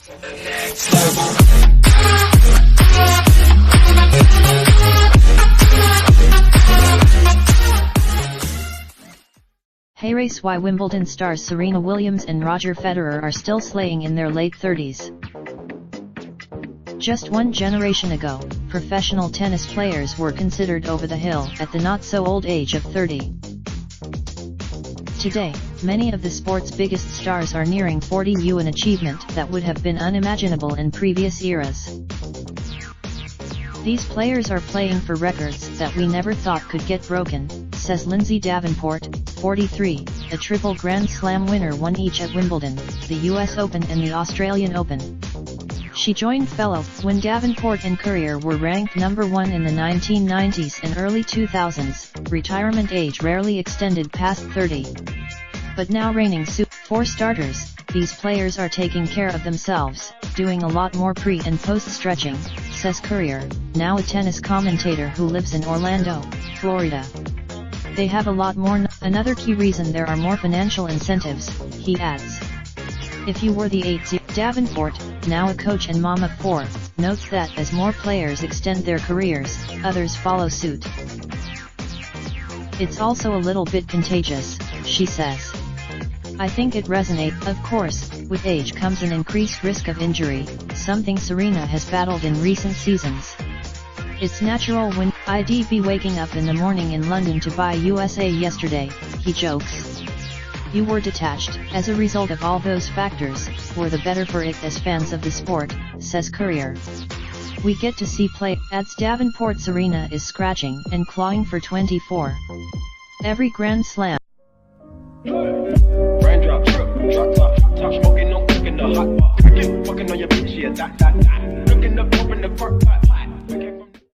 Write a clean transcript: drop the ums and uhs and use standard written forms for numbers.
Hey race, why Wimbledon stars Serena Williams and Roger Federer are still slaying in their late 30s. Just one generation ago, professional tennis players were considered over the hill at the not-so-old age of 30. Today, many of the sport's biggest stars are nearing 40, an achievement that would have been unimaginable in previous eras. These players are playing for records that we never thought could get broken, says Lindsay Davenport, 43, a triple Grand Slam winner, won each at Wimbledon, the US Open and the Australian Open. She joined fellow when Davenport and Courier were ranked number 1 in the 1990s and early 2000s, retirement age rarely extended past 30. But now reigning for starters, these players are taking care of themselves, doing a lot more pre- and post-stretching, says Courier, now a tennis commentator who lives in Orlando, Florida. They have a lot more. Another key reason, there are more financial incentives, he adds. If you were the 8-0, Davenport, now a coach and mom of 4, notes that as more players extend their careers, others follow suit. It's also a little bit contagious, she says. I think it resonates. Of course, with age comes an increased risk of injury, something Serena has battled in recent seasons. It's natural when I'd be waking up in the morning in London to buy USA yesterday, he jokes. You were detached. As a result of all those factors, we're the better for it as fans of the sport, says Courier. We get to see play, adds Davenport. Serena is scratching and clawing for 24. Every Grand Slam. Raindrop, drop top, top smoking, no cooking the hot pot. I get fucking on your bitch, yeah, that. Looking up, open the park.